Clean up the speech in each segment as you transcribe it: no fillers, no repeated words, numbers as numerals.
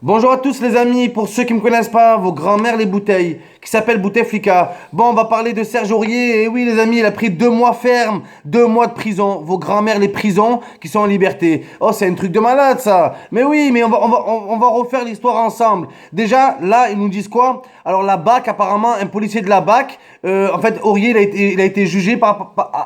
Bonjour à tous les amis, pour ceux qui ne me connaissent pas, vos grands-mères les bouteilles, qui s'appelle Bouteflika. Bon, on va parler de Serge Aurier, et oui les amis, il a pris 2 mois ferme, 2 mois de prison, vos grands-mères les prisons qui sont en liberté. Oh, c'est un truc de malade ça. Mais oui, mais on va refaire l'histoire ensemble. Déjà, là, ils nous disent quoi? Alors la BAC, apparemment, un policier de la BAC, en fait, Aurier, il a été jugé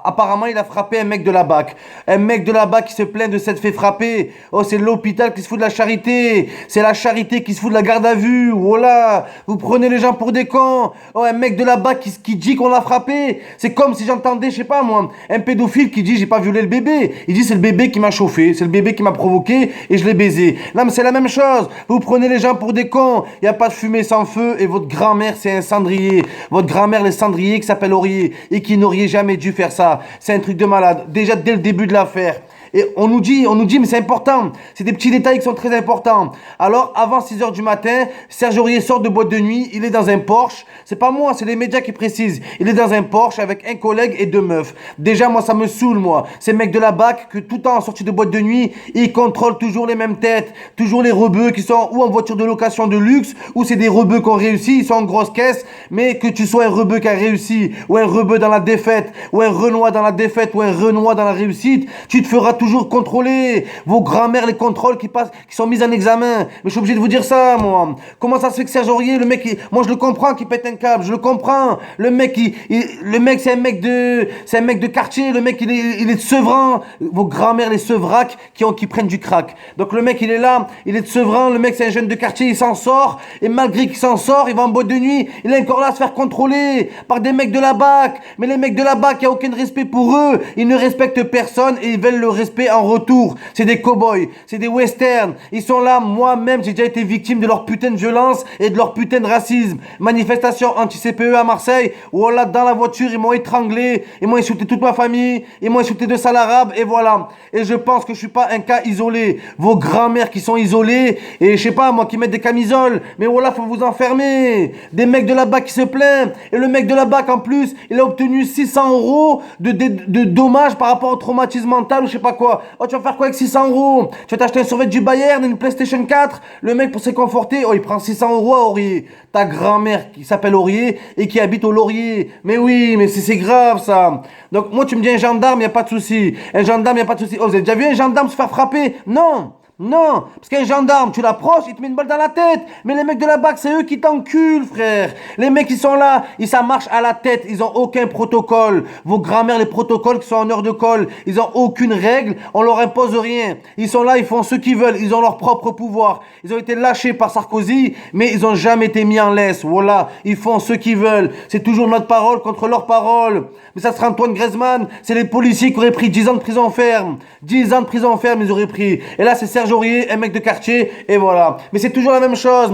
apparemment, il a frappé un mec de la BAC. Un mec de la BAC qui se plaint de s'être fait frapper. Oh, c'est l'hôpital qui se fout de la charité. C'est la charité qui se fout de la garde à vue. Voilà. Vous prenez les gens pour des cons. Oh, un mec de la BAC qui dit qu'on l'a frappé. C'est comme si j'entendais, je sais pas moi, un pédophile qui dit j'ai pas violé le bébé. Il dit c'est le bébé qui m'a chauffé. C'est le bébé qui m'a provoqué et je l'ai baisé. Non, mais c'est la même chose. Vous prenez les gens pour des cons. Il n'y a pas de fumée sans feu et votre grand-mère, c'est un cendrier. Votre grand-mère, les cendriers qui s'appelle Aurier et qui n'auriez jamais dû faire ça. C'est un truc de malade. Déjà dès le début de l'affaire. Et on nous dit, mais c'est important. C'est des petits détails qui sont très importants. Alors, avant 6 heures du matin, Serge Aurier sort de boîte de nuit. Il est dans un Porsche. C'est pas moi, c'est les médias qui précisent. Il est dans un Porsche avec un collègue et 2 meufs. Déjà, moi, ça me saoule, moi. Ces mecs de la BAC, que tout le temps en sortie de boîte de nuit, ils contrôlent toujours les mêmes têtes. Toujours les rebeux qui sont ou en voiture de location de luxe, ou c'est des rebeux qui ont réussi, ils sont en grosse caisse. Mais que tu sois un rebeu qui a réussi, ou un rebeu dans la défaite, ou un Renoir dans la défaite, ou un Renoir dans la réussite, tu te feras toujours contrôler. Vos grand-mères les contrôles qui passent, qui sont mises en examen. Mais je suis obligé de vous dire ça, moi. Comment ça se fait que Serge Aurier, le mec, moi je le comprends qu'il pète un câble, je le comprends. Le mec, le mec c'est un mec de quartier. Le mec, il est de Sevran. Vos grand-mères les sevracs qui prennent du crack. Donc le mec, il est là, il est de Sevran. Le mec, c'est un jeune de quartier, il s'en sort. Et malgré qu'il s'en sort, il va en boîte de nuit. Il est encore là à se faire contrôler par des mecs de la BAC. Mais les mecs de la BAC, il n'y a aucun respect pour eux. Ils ne respectent personne et ils veulent le respect en retour. C'est des cow-boys, c'est des westerns. Ils sont là, moi-même, j'ai déjà été victime de leur putain de violence et de leur putain de racisme. Manifestation anti-CPE à Marseille, où là, dans la voiture, ils m'ont étranglé, ils m'ont insulté toute ma famille, ils m'ont insulté de sale arabe, et voilà. Et je pense que je suis pas un cas isolé. Vos grands-mères qui sont isolées, et je sais pas, moi, qui mettent des camisoles, mais voilà, faut vous enfermer. Des mecs de la BAC qui se plaignent, et le mec de la BAC, en plus, il a obtenu 600 euros de dommages par rapport au traumatisme mental ou je sais pas quoi. Oh, tu vas faire quoi avec 600 euros? Tu vas t'acheter un survêt du Bayern, une PlayStation 4? Le mec, pour se conforter, oh, il prend 600 euros à Aurier. Ta grand-mère qui s'appelle Aurier et qui habite au Laurier. Mais oui, mais c'est grave ça. Donc, moi, tu me dis un gendarme, y a pas de souci. Un gendarme, y a pas de souci. Oh, vous avez déjà vu un gendarme se faire frapper? Non! Non, parce qu'un gendarme, tu l'approches, il te met une balle dans la tête. Mais les mecs de la BAC, c'est eux qui t'enculent, frère. Les mecs, ils sont là, ça marche à la tête, ils ont aucun protocole. Vos grands-mères, les protocoles qui sont en heure de colle, ils ont aucune règle, on leur impose rien. Ils sont là, ils font ce qu'ils veulent, ils ont leur propre pouvoir. Ils ont été lâchés par Sarkozy, mais ils ont jamais été mis en laisse. Voilà, ils font ce qu'ils veulent. C'est toujours notre parole contre leur parole. Mais ça sera Antoine Griezmann, c'est les policiers qui auraient pris 10 ans de prison ferme. 10 ans de prison ferme, ils auraient pris. Et là, c'est Serge Aurier, un mec de quartier, et voilà. Mais c'est toujours la même chose,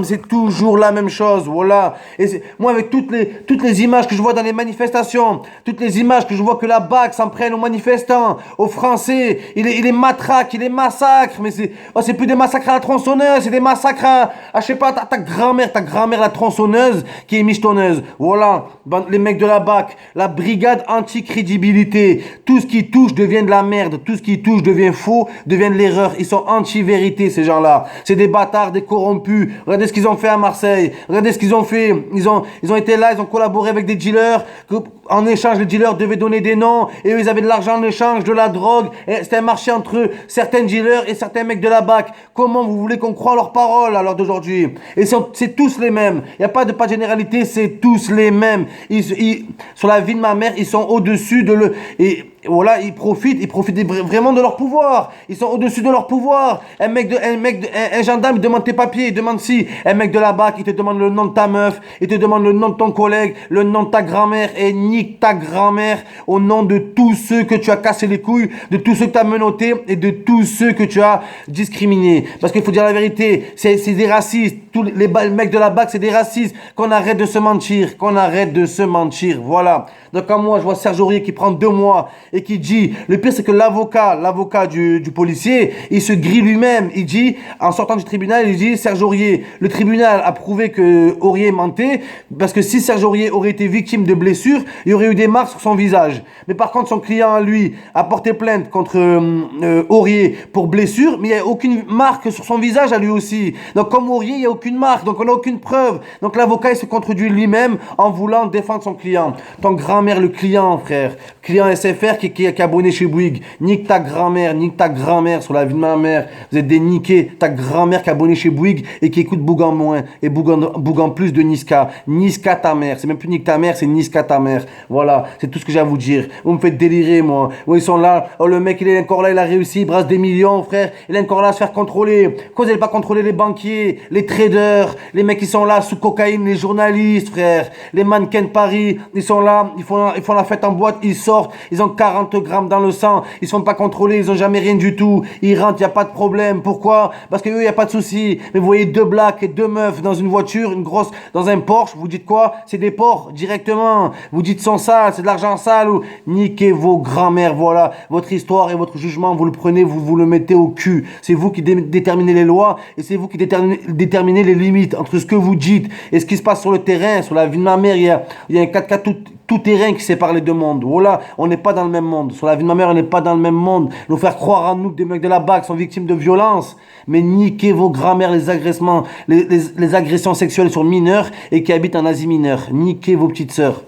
voilà. Et moi, avec toutes les images que je vois dans les manifestations, toutes les images que je vois que la BAC s'en prenne aux manifestants, aux Français, il est matraque, il est massacre, mais c'est plus des massacres à la tronçonneuse, c'est des massacres je sais pas, ta grand-mère la tronçonneuse qui est michetonneuse. Voilà, les mecs de la BAC, la brigade anti-crédibilité, tout ce qui touche devient de la merde, tout ce qui touche devient faux, devient de l'erreur, ils sont anti-vérité ces gens-là, c'est des bâtards, des corrompus. Regardez ce qu'ils ont fait à Marseille, regardez ce qu'ils ont fait, ils ont été là, ils ont collaboré avec des dealers, en échange les dealers devaient donner des noms, et eux ils avaient de l'argent en échange, de la drogue, et c'était un marché entre certains dealers et certains mecs de la BAC. Comment vous voulez qu'on croie leurs paroles à l'heure d'aujourd'hui? Et c'est tous les mêmes, il n'y a pas de généralité, c'est tous les mêmes. Sur la vie de ma mère, ils sont au-dessus et voilà, ils profitent vraiment de leur pouvoir. Ils sont au-dessus de leur pouvoir. Un gendarme, il demande tes papiers, il demande si. Un mec de la BAC, il te demande le nom de ta meuf, il te demande le nom de ton collègue, le nom de ta grand-mère, et nique ta grand-mère au nom de tous ceux que tu as cassé les couilles, de tous ceux que tu as menottés et de tous ceux que tu as discriminés. Parce qu'il faut dire la vérité, c'est des racistes. Tous les mecs de la BAC, c'est des racistes. Qu'on arrête de se mentir. Voilà. Donc quand moi je vois Serge Aurier qui prend 2 mois et qui dit, le pire c'est que l'avocat du policier, il se grille lui-même. Il dit, en sortant du tribunal, il dit, Serge Aurier, le tribunal a prouvé que Aurier mentait, parce que si Serge Aurier aurait été victime de blessures, Il y aurait eu des marques sur son visage. Mais par contre, son client, lui, a porté plainte contre Aurier pour blessure, mais il n'y a aucune marque sur son visage à lui aussi. Donc comme Aurier, il n'y a aucune marque, donc on n'a aucune preuve. Donc l'avocat, il se contredit lui-même en voulant défendre son client. Ton grand-mère, le client, frère. Client SFR qui est abonné chez Bouygues. Nique ta grand-mère sur la vie de ma mère. Vous êtes des niqués. Ta grand-mère qui est abonnée chez Bouygues et qui écoute Boug en moins et Boug en plus de Niska. Niska ta mère. C'est même plus Nique ta mère, c'est Niska ta mère. Voilà, c'est tout ce que j'ai à vous dire. Vous me faites délirer, moi. Ils sont là. Oh, le mec, il est encore là, il a réussi, il brasse des millions, frère. Il est encore là à se faire contrôler. Pourquoi vous n'allez pas contrôler les banquiers, les traders, les mecs qui sont là sous cocaïne, les journalistes, frère. Les mannequins de Paris, ils sont là, ils font la fête en boîte, ils sortent, ils ont 40 grammes dans le sang, ils ne sont pas contrôlés, ils ont jamais rien du tout. Ils rentrent, il n'y a pas de problème. Pourquoi? Parce qu'eux, il n'y a pas de souci. Mais vous voyez deux blacks et deux meufs dans une voiture, une grosse, dans un Porsche, vous dites quoi? C'est des porcs, directement. Vous dites sont sales, c'est de l'argent sale ou niquez vos grands-mères, voilà. Votre histoire et votre jugement, vous le prenez, vous le mettez au cul. C'est vous qui déterminez les lois et c'est vous qui déterminez les limites entre ce que vous dites et ce qui se passe sur le terrain, sur la vie de ma mère. Il y a un 4x4 tout terrain qui sépare les deux mondes. Voilà, on n'est pas dans le même monde. Sur la vie de ma mère, on n'est pas dans le même monde. Nous faire croire à nous que des mecs de la BAC sont victimes de violences. Mais niquez vos grands-mères, les agressements, les agressions sexuelles sur mineurs et qui habitent en Asie mineure. Niquez vos petites sœurs.